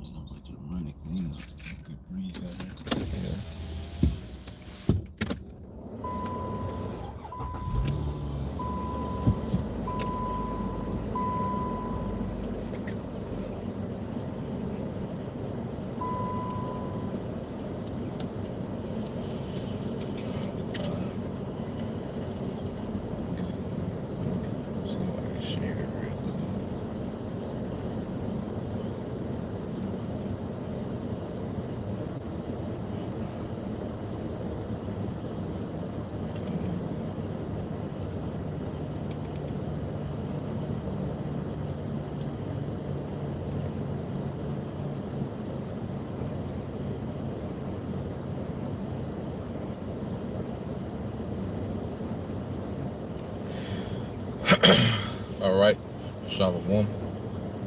don't know about your money cleans. Good breeze out here. Yeah. See if I can share it real quick. All right, Shalom.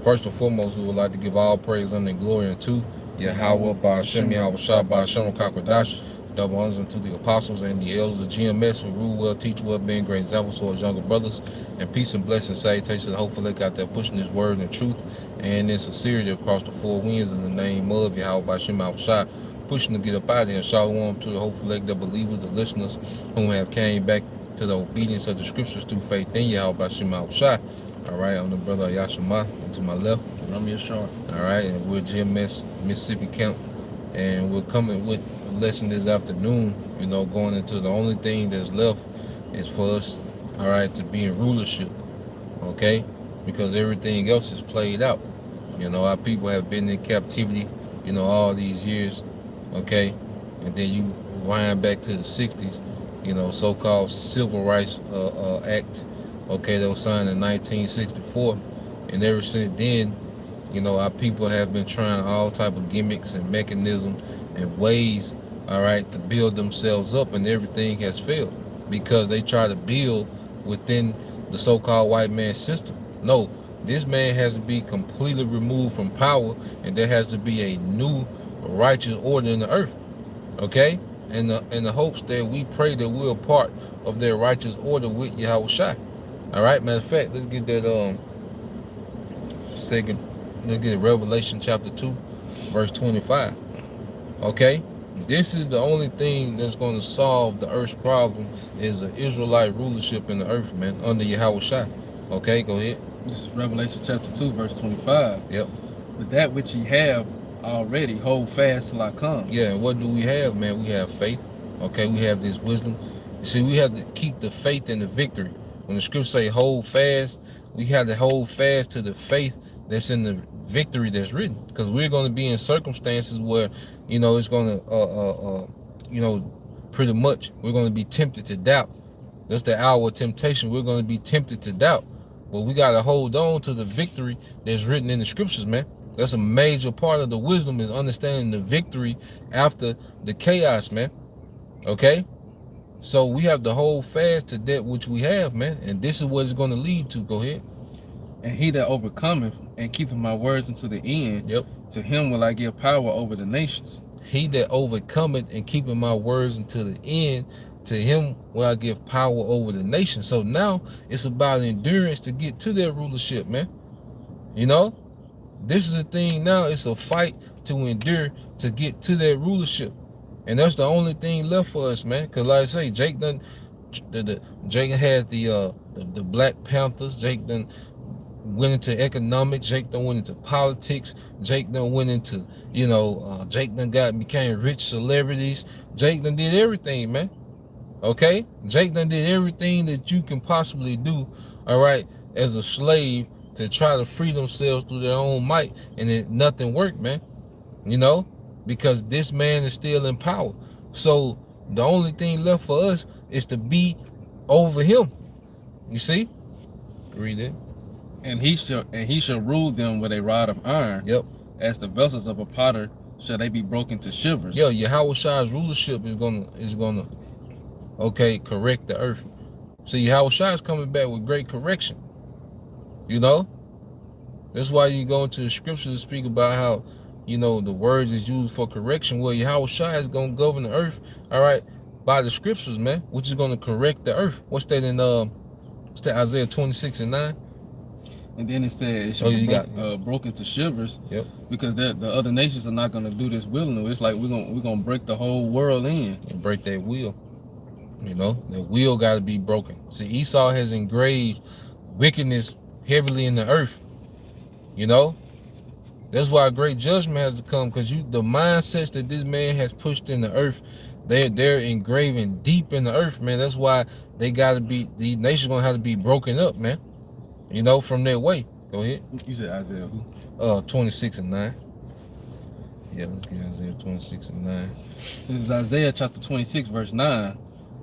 First and foremost, we would like to give all praise and glory unto Yahweh, Ba'ashem, Yahweh Shah, Ba'ashem, Kakwadash, double honors unto the apostles and the elders of GMS who rule well, teach well, being great examples to our younger brothers, and peace and blessing, salutations, hopefully got there pushing his word and truth and in sincerity across the four winds in the name of Yahweh, Ba'ashem, Yahweh Shah, pushing to get up out of here. Shalom to the hopeful the believers, the listeners who have came back to the obedience of the scriptures through faith in Yahweh, Ba'ashem, Yahweh Shah. All right, I'm the brother Yashima, and to my left. And I'm your shark. All right, and we're GMS Mississippi Camp, and we're coming with a lesson this afternoon. You know, going into the only thing that's left is for us, all right, to be in rulership, okay? Because everything else is played out. You know, our people have been in captivity, you know, all these years, okay? And then you wind back to the 60s, you know, so-called Civil Rights Act, okay, that was signed in 1964. And ever since then, you know, our people have been trying all type of gimmicks and mechanisms and ways, all right, to build themselves up, and everything has failed because they try to build within the so-called white man system. No, this man has to be completely removed from power, and there has to be a new righteous order in the earth, okay? In the hopes that we pray that we're a part of their righteous order with Yahweh Shai. All right, matter of fact, let's get that second. Let's get Revelation chapter 2, verse 25. Okay, this is the only thing that's going to solve the earth's problem is an Israelite rulership in the earth, man, under Yahweh Shai. Okay, go ahead. This is Revelation chapter 2, verse 25. Yep. But that which ye have already, hold fast till I come. Yeah, what do we have, man? We have faith. Okay, we have this wisdom. You see, we have to keep the faith and the victory. When the scriptures say hold fast, we have to hold fast to the faith that's in the victory that's written, because we're going to be in circumstances where, you know, it's going to, you know, pretty much we're going to be tempted to doubt. That's the hour of temptation. We're going to be tempted to doubt, but we got to hold on to the victory that's written in the scriptures, man. That's a major part of the wisdom, is understanding the victory after the chaos, man. Okay, so we have to hold fast to that which we have, man, and this is what it's going to lead to. Go ahead. And he that overcometh and keepeth my words unto the end, Yep. to him will I give power over the nations. He that overcometh and keepeth my words until the end, to him will I give power over the nation. So now it's about endurance to get to that rulership, man. You know, this is the thing now. It's a fight to endure to get to that rulership, and that's the only thing left for us, man. Because like I say, Jake had the Black Panthers. Jake done went into economics. Jake done went into politics. Jake done went into, you know, Jake done became rich celebrities. Jake done did everything, man. Okay, Jake done did everything that you can possibly do, all right, as a slave to try to free themselves through their own might, and it nothing worked, man. You know, because this man is still in power. So the only thing left for us is to be over him. You see? Read it. And he shall rule them with a rod of iron. Yep. As the vessels of a potter shall they be broken to shivers. Yeah, Yahweh Shai's rulership is gonna okay, correct the earth. So Yahweh Shai is coming back with great correction. You know? That's why you go into the scriptures to speak about how, you know, the word is used for correction. Well, Yahweh Shai is gonna govern the earth, all right, by the scriptures, man, which is gonna correct the earth. What's that in Isaiah 26:9? And then it said it Oh, should be you got broken to shivers, yep. because the other nations are not gonna do this willingly. It's like we're gonna break the whole world in. And break that wheel. You know, the wheel got to be broken. See, Esau has engraved wickedness heavily in the earth. You know, that's why a great judgment has to come, because the mindsets that this man has pushed in the earth, they're engraving deep in the earth, man. That's why they got to be, these nations gonna have to be broken up, man. You know, from their way. Go ahead. You said Isaiah who? 26:9. Yeah, let's get Isaiah 26:9. This is Isaiah chapter 26, verse 9.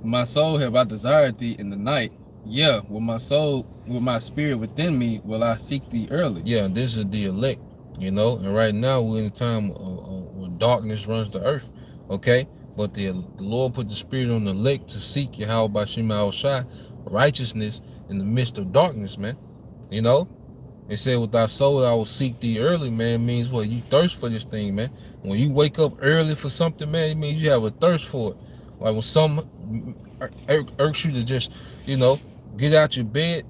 My soul have I desired thee in the night. Yeah, with my soul, with my spirit within me, will I seek thee early. Yeah, this is the elect, you know, and right now we're in a time where darkness runs the earth, okay? But the Lord put the spirit on the elect to seek Yahweh Bashim Al-Shai, righteousness in the midst of darkness, man. You know? It said, with thy soul I will seek thee early, man, means what? You thirst for this thing, man. When you wake up early for something, man, it means you have a thirst for it. Like when some irks you to just, you know, get out your bed,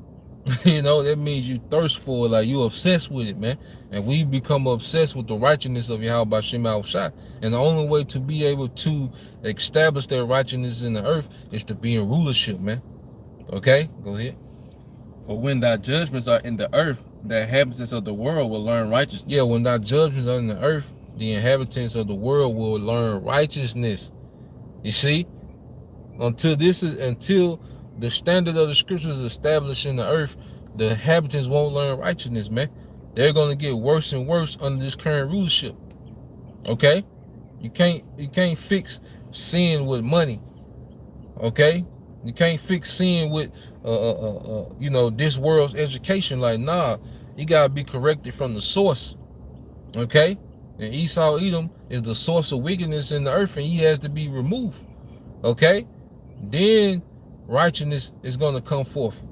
you know, that means you thirst for it, like you obsessed with it, man. And we become obsessed with the righteousness of Yahweh Bashim Al-Shai. And the only way to be able to establish that righteousness in the earth is to be in rulership, man. Okay? Go ahead. For when thy judgments are in the earth, the inhabitants of the world will learn righteousness. Yeah, when thy judgments are in the earth, the inhabitants of the world will learn righteousness. You see? Until the standard of the scriptures is established in the earth, the inhabitants won't learn righteousness, man. They're gonna get worse and worse under this current rulership. Okay? You can't fix sin with money. Okay? You can't fix sin with you know, this world's education. Like, nah, you gotta be corrected from the source. Okay? And Esau Edom is the source of wickedness in the earth, and he has to be removed. Okay? Then righteousness is gonna come forth.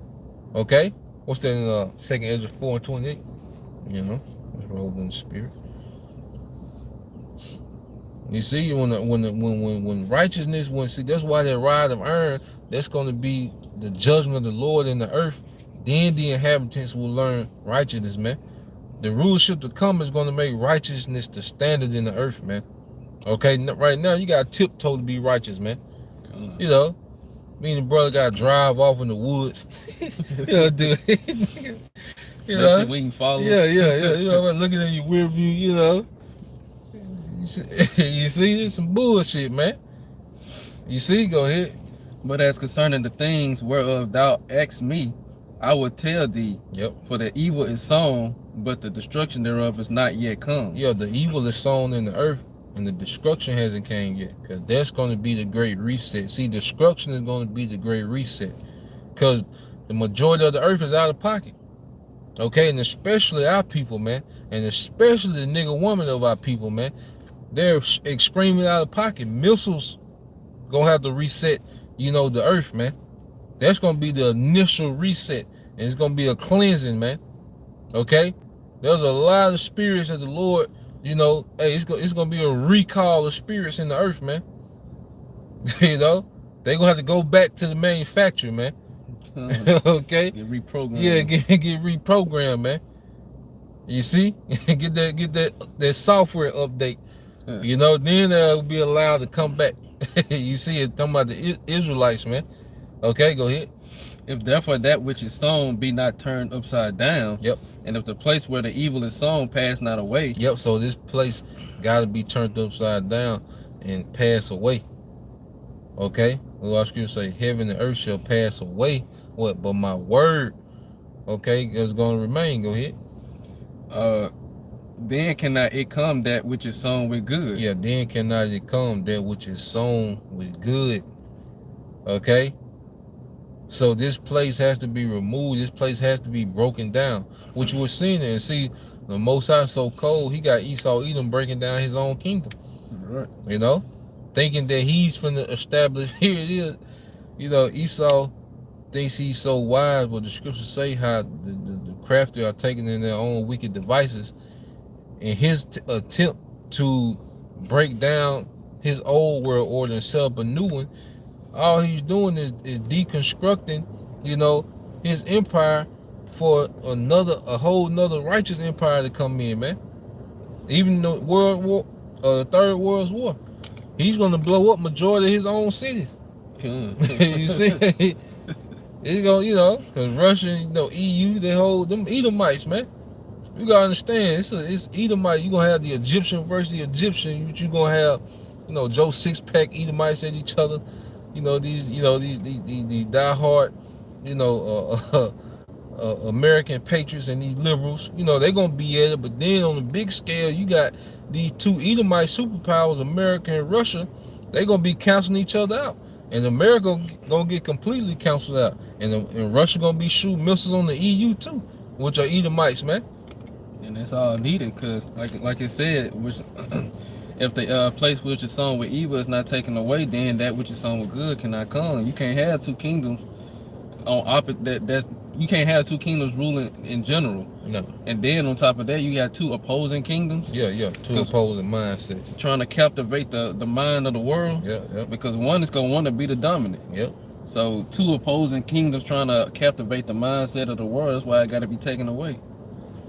Okay? What's that in 2nd Ezra 4:28? You know, it's rolled in the spirit. You see, when righteousness, see, that's why that rod of iron, that's going to be the judgment of the Lord in the earth. Then the inhabitants will learn righteousness, man. The rulership to come is going to make righteousness the standard in the earth, man. Okay, right now you got to tiptoe to be righteous, man. You know, me and the brother got to drive off in the woods. You know, dude. You know, we can follow. Yeah. You know, looking at your rear view, you know. You see, it's some bullshit, man. You see, go ahead. But as concerning the things whereof thou asked me, I will tell thee. Yep. For the evil is sown, but the destruction thereof is not yet come. Yeah, the evil is sown in the earth, and the destruction hasn't came yet. Because that's going to be the great reset. See, destruction is going to be the great reset. Because the majority of the earth is out of pocket. Okay, and especially our people, man. And especially the nigga woman of our people, man. They're screaming out of pocket. Missiles gonna have to reset, you know, the earth, man. That's gonna be the initial reset. And it's gonna be a cleansing, man. Okay? There's a lot of spirits that the Lord, you know, hey, it's gonna be a recall of spirits in the earth, man. You know? They're gonna have to go back to the manufacturer, man. Okay? Get reprogrammed. Yeah, get reprogrammed, man. You see? get that software update. You know, then they'll be allowed to come back. You see it talking about the Israelites, man. Okay, go ahead. If therefore that which is sown be not turned upside down, yep. And if the place where the evil is sown pass not away, yep. So this place got to be turned upside down and pass away. Okay, the scripture say, "Heaven and earth shall pass away, what? But my word, okay, is going to remain." Go ahead. Then cannot it come that which is sown with good. Yeah, then cannot it come that which is sown with good. Okay? So this place has to be removed. This place has to be broken down. Which we're seeing it. And see, the Most High so cold, he got Esau Edom breaking down his own kingdom. Right. You know? Thinking that he's finna establish, here it is. You know, Esau thinks he's so wise, but the scriptures say how the crafty are taking in their own wicked devices. In his attempt to break down his old world order and set up a new one, all he's doing is deconstructing, you know, his empire for a whole nother righteous empire to come in, man. Even the Third World War, he's gonna blow up majority of his own cities. You see, it's gonna, because Russia, EU, they hold them Edomites, man. You gotta understand, it's Edomite. You gonna have the Egyptian versus the Egyptian. You gonna have, Joe Six-Pack Edomites at each other. These diehard, you know, American patriots and these liberals. They're gonna be at it. But then on the big scale, you got these two Edomite superpowers, America and Russia. They're gonna be canceling each other out, and America gonna get completely canceled out, and Russia gonna be shooting missiles on the EU too, which are Edomites, man. And that's all needed, because like it said, which if the place which is sown with evil is not taken away, then that which is sown with good cannot come. You can't have two kingdoms on opposite. That's you can't have two kingdoms ruling in general. No. And then on top of that, you got two opposing kingdoms. Yeah, two opposing mindsets. Trying to captivate the mind of the world. Yeah. Because one is gonna want to be the dominant. Yep. So two opposing kingdoms trying to captivate the mindset of the world. That's why it got to be taken away.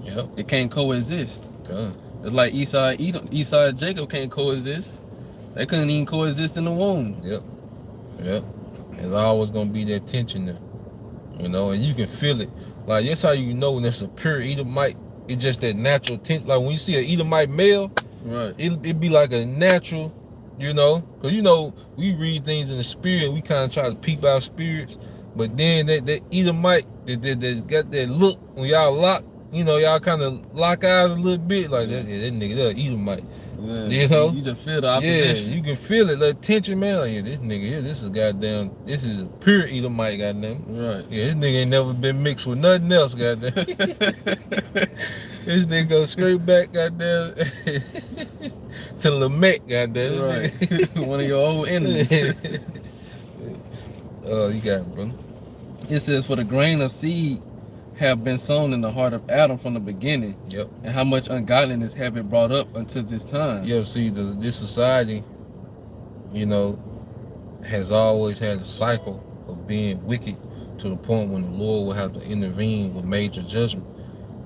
Yep. It can't coexist. God. It's like Esau and Jacob can't coexist. They couldn't even coexist in the womb. Yep. There's always gonna be that tension there. And you can feel it. Like, that's how you know when it's a pure Edomite. It's just that natural tension. Like when you see an Edomite male, right? It'd be like a natural, because we read things in the spirit. And we kind of try to peep our spirits, but then that Edomite that got that look when y'all lock. Y'all kind of lock eyes a little bit, like that nigga, that Edomite. Yeah, you just feel the opposition. Yeah, you can feel it, like tension, man. Like, this nigga here, this is a pure Edomite, goddamn. Right. Yeah, this nigga ain't never been mixed with nothing else, goddamn. This nigga go straight back, goddamn, to Lamech, goddamn. Right. One of your old enemies. Oh, you got it, bro. It says, for the grain of seed have been sown in the heart of Adam from the beginning. Yep. And how much ungodliness have it brought up until this time. Yeah, see, this society, has always had a cycle of being wicked to the point when the Lord will have to intervene with major judgment.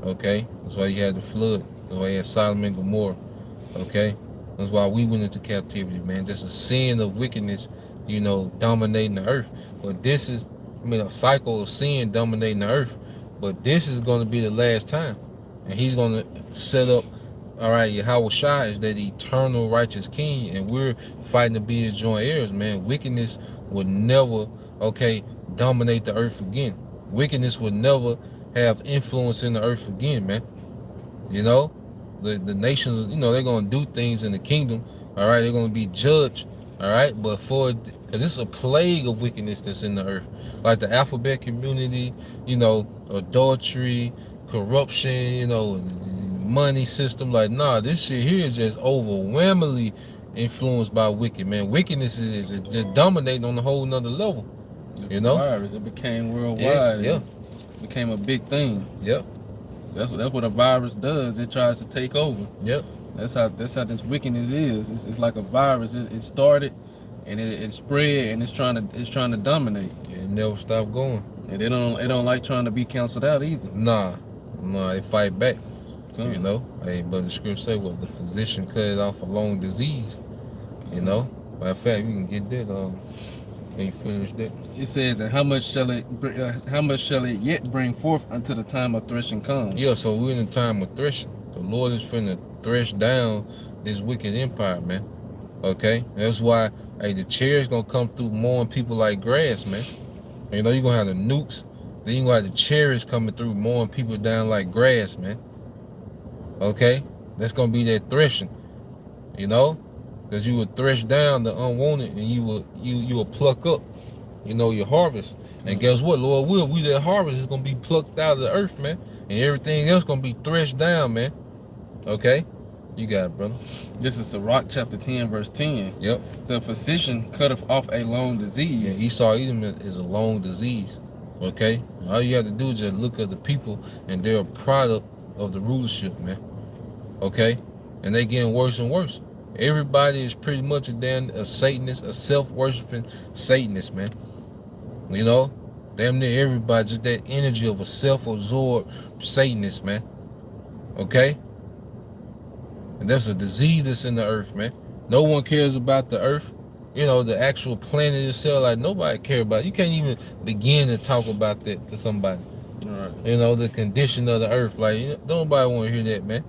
Okay? That's why you had the flood. That's why you had Sodom and Gomorrah. Okay? That's why we went into captivity, man. Just a sin of wickedness, dominating the earth. But this is, a cycle of sin dominating the earth. But this is going to be the last time. And he's going to set up, all right, Yahweh Shai is that eternal righteous king. And we're fighting to be his joint heirs, man. Wickedness would never, dominate the earth again. Wickedness would never have influence in the earth again, man. The nations, they're going to do things in the kingdom. All right, they're going to be judged. All right, but because it's a plague of wickedness that's in the earth. Like the alphabet community, adultery, corruption, money system. Like, nah, this shit here is just overwhelmingly influenced by wicked, man. Wickedness is just dominating on a whole nother level. Virus, it became worldwide. Yeah. It became a big thing. Yep. That's what a virus does. It tries to take over. Yep. That's how this wickedness is. It's like a virus. It started, and it spread, and it's trying to dominate. It never stopped going. And they don't like trying to be canceled out either. Nah, they fight back. Hey, but the scripture say what the physician cut it off a long disease. Matter of fact, we can get that. Can you finish that? It says, and how much shall it yet bring forth until the time of threshing comes? Yeah, so we're in the time of threshing. The Lord is finna thresh down this wicked empire, man. Okay? That's why, the chairs gonna come through mowing people like grass, man. You're gonna have the nukes, then you're gonna have the chariots coming through mowing people down like grass, man. Okay? That's gonna be that threshing. Because you will thresh down the unwanted, and you will pluck up, your harvest. And guess what, Lord will, that harvest is gonna be plucked out of the earth, man. And everything else gonna be threshed down, man. Okay? You got it, brother. This is Sirach chapter 10, verse 10. Yep. The physician cutteth off a long disease. Yeah, Esau Edom is a long disease. Okay? All you have to do is just look at the people, and they're a product of the rulership, man. Okay? And they getting worse and worse. Everybody is pretty much a Satanist, a self-worshiping Satanist, man. Damn near everybody, just that energy of a self-absorbed Satanist, man. Okay? And that's a disease that's in the earth, man. No one cares about the earth. You know, the actual planet itself, like nobody care about it. You can't even begin to talk about that to somebody. Right. You know, the condition of the earth. Like, nobody want to hear that, man.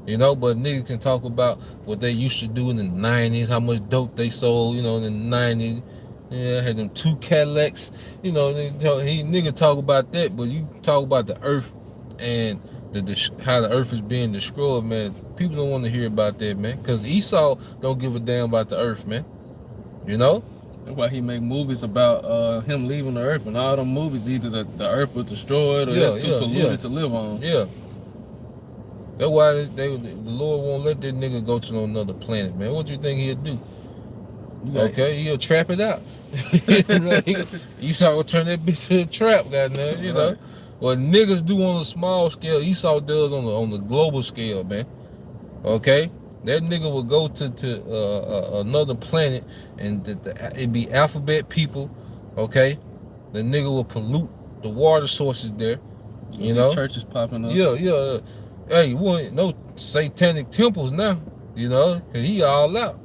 You know, but niggas can talk about what they used to do in the 90s, how much dope they sold, in the 90s. Yeah, had them 2 Cadillacs. Nigga talk about that, but you talk about the earth and how the earth is being destroyed, man. People don't want to hear about that, man. Because Esau don't give a damn about the earth, man. You know? That's why he make movies about him leaving the earth, and all them movies either the earth was destroyed or it's too polluted to live on. Yeah. That's why the Lord won't let that nigga go to another planet, man. What do you think he'll do? Okay, he'll trap it out. Esau will turn that bitch to a trap, goddamn. You know, what niggas do on a small scale, Esau does on the global scale, man. Okay, that nigga will go to another planet, and it'd be alphabet people. Okay, the nigga will pollute the water sources there. You know, churches popping up. Yeah. Hey, you want no satanic temples now? You know, cause he all out.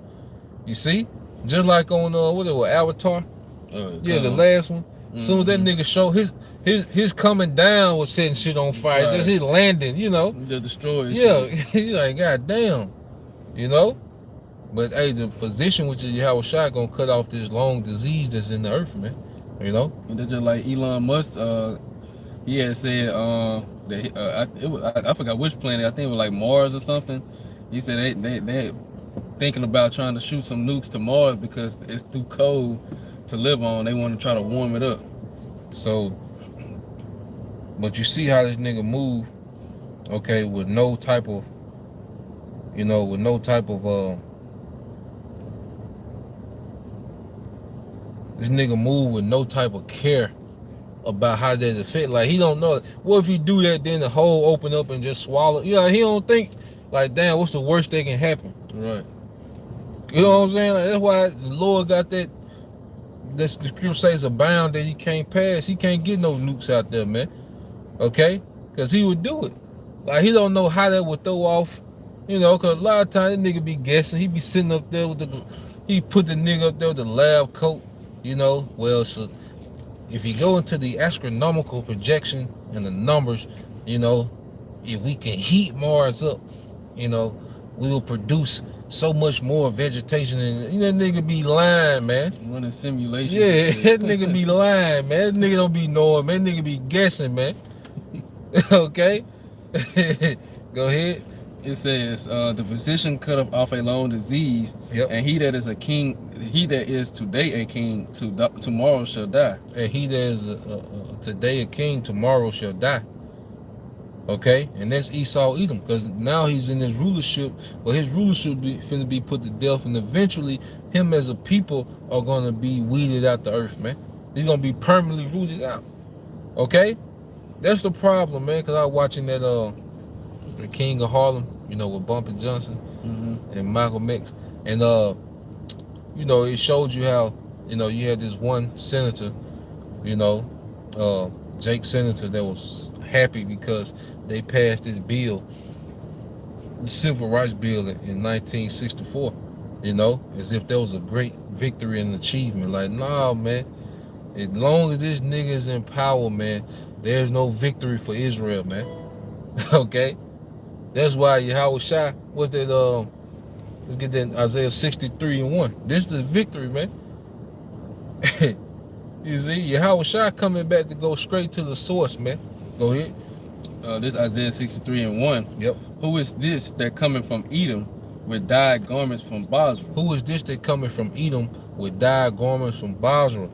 You see, just like on what it was, Avatar. The last one. Soon as that nigga show his coming down was setting shit on fire. Just his landing, Just destroy it. Yeah, he's like, God damn. You know? But hey, the physician, which is Yahweh Shai, gonna cut off this long disease that's in the earth, man. You know? And they're just like Elon Musk, he had said that I forgot which planet. I think it was like Mars or something. He said they thinking about trying to shoot some nukes to Mars because it's too cold to live on. They want to try to warm it up. So, but you see how this nigga move, okay, with no type of, this nigga move with no type of care about how that affect. Like, he don't know, what if you do that, then the hole open up and just swallow? He don't think, like, damn, what's the worst that can happen? Right. You know what I'm saying? Like, that's why the Lord got that. The scripture says a bound that he can't pass. He can't get no nukes out there, man. Okay? Because he would do it. Like, he don't know how that would throw off. Because a lot of times that nigga be guessing. He be sitting up there he put the nigga up there with the lab coat. Well, so if you go into the astronomical projection and the numbers, if we can heat Mars up, we will produce so much more vegetation, and that nigga be lying, man. Running simulations. Yeah, that nigga be lying, man. That nigga don't be knowing, man. That nigga be guessing, man. Okay? Go ahead. It says the physician cut off a long disease, and he that is a king, he that is today a king, tomorrow shall die. And he that is today a king, tomorrow shall die. Okay, and that's Esau Edom, because now he's in his rulership. Well, his rulership finna be put to death, and eventually him as a people are gonna be weeded out the earth, man. He's gonna be permanently rooted out. Okay, that's the problem, man. Because I was watching that the King of Harlem, with Bumpy Johnson and Malcolm X, and it showed you how you had this one senator, Jake Senator, that was happy because they passed this bill, the Civil Rights Bill in 1964, as if that was a great victory and achievement. Like, nah, man, as long as this nigga is in power, man, there's no victory for Israel, man. Okay? That's why Yahweh Shai, what's that, let's get that Isaiah 63:1. This is the victory, man. You see, Yahweh Shai coming back to go straight to the source, man. Go ahead. This Isaiah 63:1. Yep. Who is this that coming from Edom with dyed garments from Basra? Who is this that coming from Edom with dyed garments from Basra?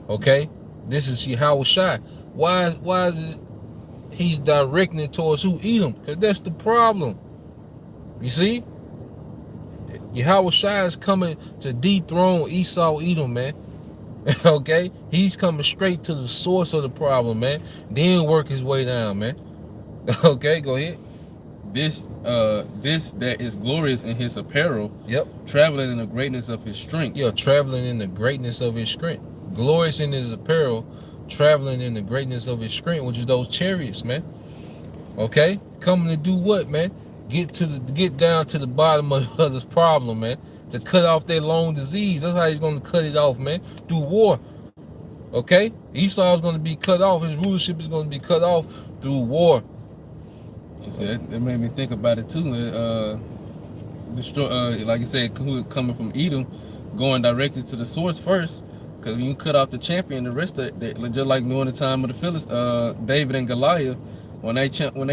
Okay? This is Yahweh Shai. Why is it he's directing it towards who? Edom? Because that's the problem. You see? Yahweh Shai is coming to dethrone Esau Edom, man. Okay? He's coming straight to the source of the problem, man. Then work his way down, man. Okay, go ahead. This that is glorious in his apparel. Yep. Traveling in the greatness of his strength. Yeah, traveling in the greatness of his strength. Glorious in his apparel, traveling in the greatness of his strength, which is those chariots, man. Okay, coming to do what, man? Get down to the bottom of this problem, man. To cut off their long disease. That's how he's going to cut it off, man. Through war. Okay, Esau is going to be cut off. His rulership is going to be cut off through war. So that made me think about it too. Destroy, like you said, coming from Edom, going directly to the source first, because when you cut off the champion, the rest of it, just like during the time of the Philistines, David and Goliath, when they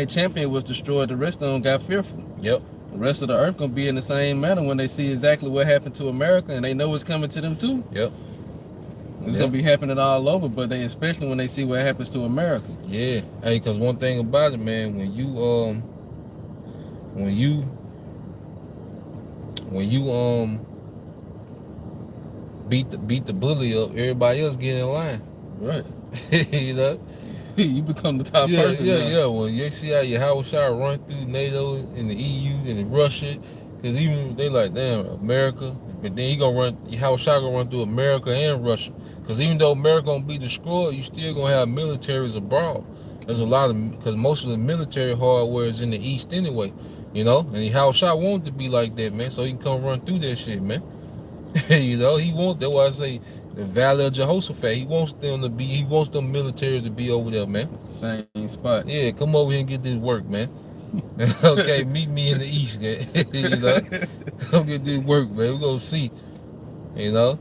champion was destroyed, the rest of them got fearful. Yep. The rest of the earth gonna be in the same manner when they see exactly what happened to America, and they know it's coming to them too. Yep. It's gonna be happening all over, but they especially when they see what happens to America. Yeah. Hey, cause one thing about it, man, when you beat the bully up, everybody else get in line. Right. You know? You become the top person. Yeah. Well, you see how your Howard Shire run through NATO and the EU and Russia, because even they like, damn, America, but then Howard Shire gonna run through America and Russia, because even though America gonna be destroyed, you still gonna have militaries abroad. There's a lot of, because most of the military hardware is in the East anyway, you know, and Howard Shire wanted to be like that, man, so he can come run through that shit, man. You know, that's why I say the Valley of Jehoshaphat. He wants them military to be over there, man. Same spot. Yeah, come over here and get this work, man. Okay, meet me in the East, man. You know, come get this work, man. We're gonna see. You know,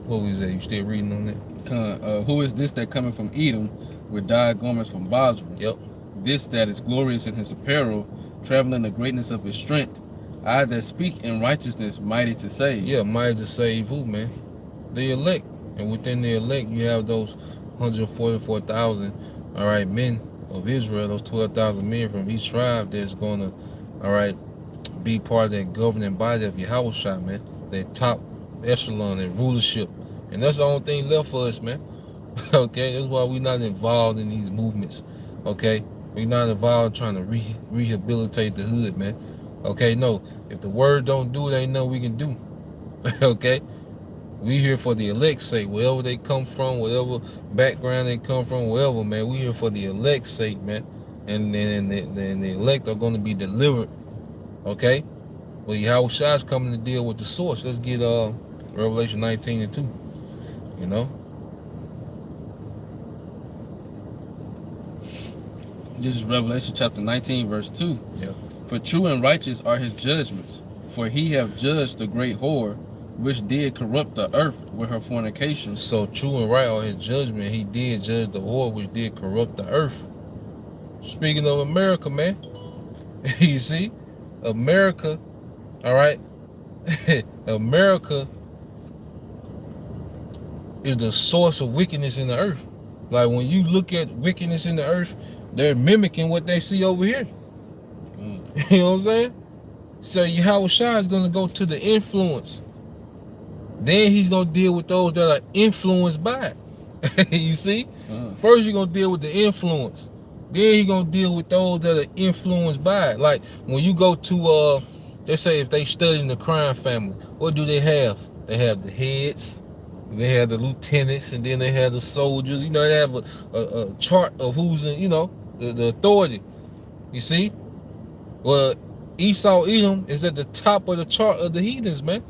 what was that? You still reading on that? Who is this that coming from Edom with dyed garments from Basra? Yep. This that is glorious in his apparel, traveling in the greatness of his strength. I that speak in righteousness, mighty to save. Yeah, mighty to save who, man? The elect. And within the elect, you have those 144,000, all right, men of Israel, those 12,000 men from each tribe that's going to, all right, be part of that governing body of Yahweh, man. That top echelon and rulership. And that's the only thing left for us, man. Okay, that's why we're not involved in these movements. Okay, we're not involved trying to rehabilitate the hood, man. Okay, no, if the word don't do it, ain't nothing we can do. Okay, we here for the elect's sake, wherever they come from, whatever background they come from, wherever, man, we here for the elect's sake, man. And then the elect are going to be delivered. Okay, well, Yahweh Shai's coming to deal with the source. Let's get Revelation 19:2. You know, this is Revelation chapter 19, verse 2. Yeah. For true and righteous are his judgments, for he have judged the great whore, which did corrupt the earth with her fornication. So true and right are his judgment. He did judge the whore, which did corrupt the earth. Speaking of America, man, you see, America, all right, America is the source of wickedness in the earth. Like when you look at wickedness in the earth, they're mimicking what they see over here. You know what I'm saying? So Yahweh Shai is going to go to the influence. Then he's going to deal with those that are influenced by it. You see? First you're going to deal with the influence. Then he's going to deal with those that are influenced by it. Like when you go to, let's say if they study in the crime family, what do they have? They have the heads, they have the lieutenants, and then they have the soldiers. You know, they have a chart of who's in, you know, the authority. You see? Well, Esau Edom is at the top of the chart of the heathens, man.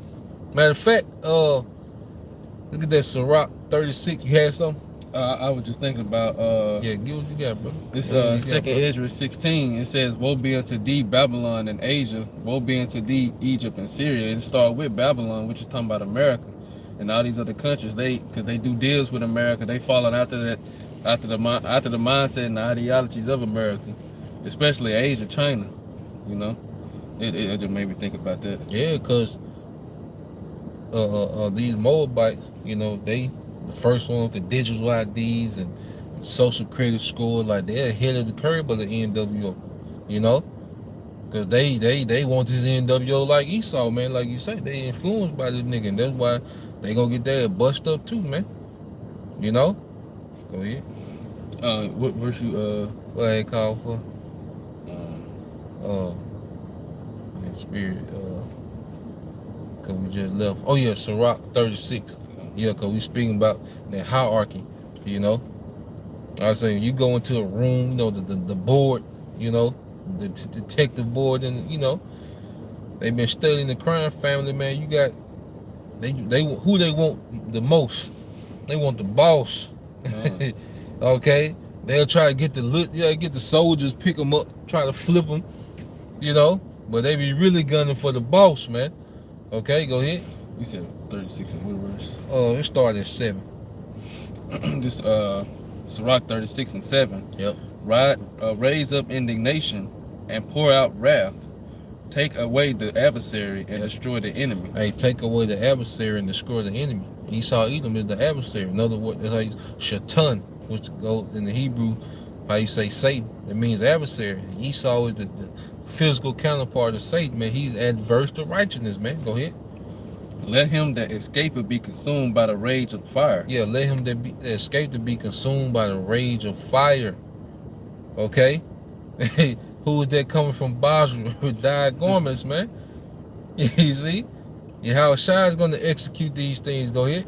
Matter of fact, look at that Sirach 36. You had something? I was just thinking about yeah, give what you got, bro. This second Ezra 16. It says, "Woe be unto thee, Babylon and Asia. Woe be unto thee, Egypt and Syria." It started with Babylon, which is talking about America, and all these other countries. Because they do deals with America, they followed after that, after the mindset and the ideologies of America, especially Asia, China. You know, it just made me think about that. Yeah, because these Moabites, you know, they the first one with the digital IDs and social credit score, like they're ahead of the curve of the NWO, you know, because they want this NWO like Esau, man, like you say, they influenced by this nigga, and that's why they gonna get their bust up too, man. You know, go ahead. What verse you what they call for? Spirit, cause we just left. Oh yeah, Sirach 36. Yeah, because we speaking about that hierarchy, you know. I was saying, you go into a room, you know, the board, you know, the detective board, and you know, they've been studying the crime family, man. You got they who they want the most. They want the boss. Okay, they'll try to get get the soldiers, pick them up, try to flip them, you know, but they be really gunning for the boss, man. Okay, go ahead. You said 36 in what verse? It started at 7. This Sirach 36 and 7. Yep. Raise up indignation and pour out wrath. Take away the adversary and destroy the enemy. Hey, take away the adversary and destroy the enemy. Esau Edom is the adversary. In other words, that's how you Shaitan, which goes in the Hebrew, how you say Satan. It means adversary. Esau is the physical counterpart of Satan, man. He's adverse to righteousness, man. Go ahead. Let him that escapeth be consumed by the rage of fire. Yeah, let him that escape to be consumed by the rage of fire. Okay? Who is that coming from Basra with dyed garments, man? You see? How Shai is going to execute these things. Go ahead.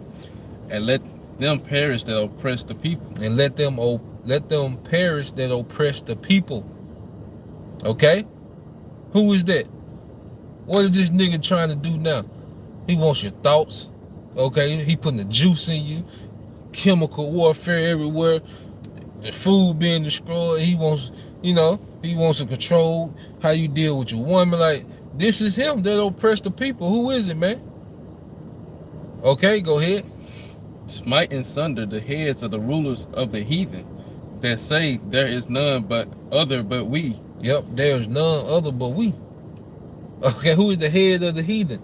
And let them perish that oppress the people. And let them perish that oppress the people. Okay? Who is that? What is this nigga trying to do now? He wants your thoughts. Okay? He putting the juice in you. Chemical warfare everywhere. The food being destroyed. He wants, he wants to control how you deal with your woman. Like, this is him that oppress the people. Who is it, man? Okay, go ahead. Smite and sunder the heads of the rulers of the heathen that say there is none but we. Yep, there is none other but we. Okay, who is the head of the heathen?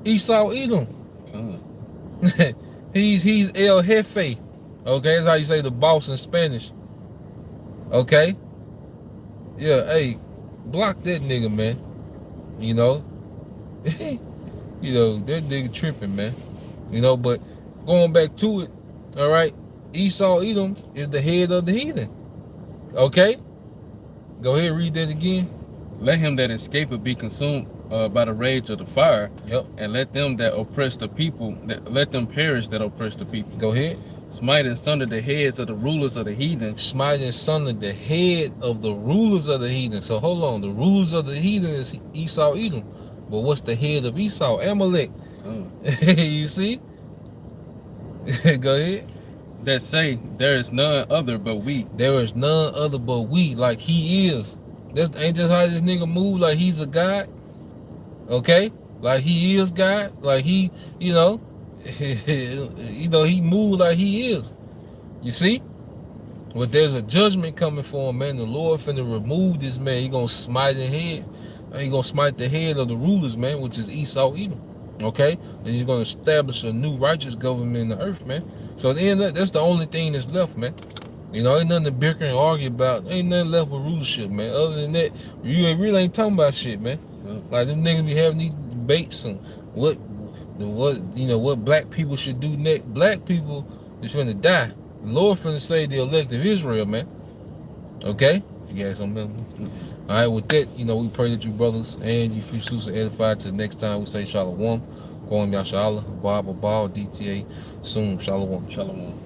Esau Edom. He's El Jefe. Okay, that's how you say the boss in Spanish. Okay? Yeah, hey, block that nigga, man. You know? That nigga tripping, man. But going back to it, all right, Esau Edom is the head of the heathen. Okay? Go ahead, read that again. Let him that escapeth be consumed by the rage of the fire. Yep. And let them that oppress the people, let them perish that oppress the people. Go ahead. Smite and sunder the heads of the rulers of the heathen. Smite and sunder the head of the rulers of the heathen. So hold on, the rulers of the heathen is Esau Edom. But what's the head of Esau? Amalek. You see? Go ahead. That say there is none other but we. There is none other but we, like he is. Ain't just how this nigga move, like he's a god. Okay? Like he is God. Like he, he moved like he is. You see? But there's a judgment coming for him, man. The Lord finna remove this man. He gonna smite the head. He gonna smite the head of the rulers, man, which is Esau Edom. Okay? And he's gonna establish a new righteous government in the earth, man. So at the end of that, that's the only thing that's left, man. Ain't nothing to bicker and argue about. Ain't nothing left with rulership, man. Other than that, you really ain't talking about shit, man. Like them niggas be having these debates on what black people should do next. Black people is finna die. The Lord finna say the elect of Israel, man. Okay? You got something else? Alright, with that, we pray that you brothers and you few sisters edified. Till next time we say Shalom. Kwam Yashala, Bob, DTA, soon, Shalom. Shalom.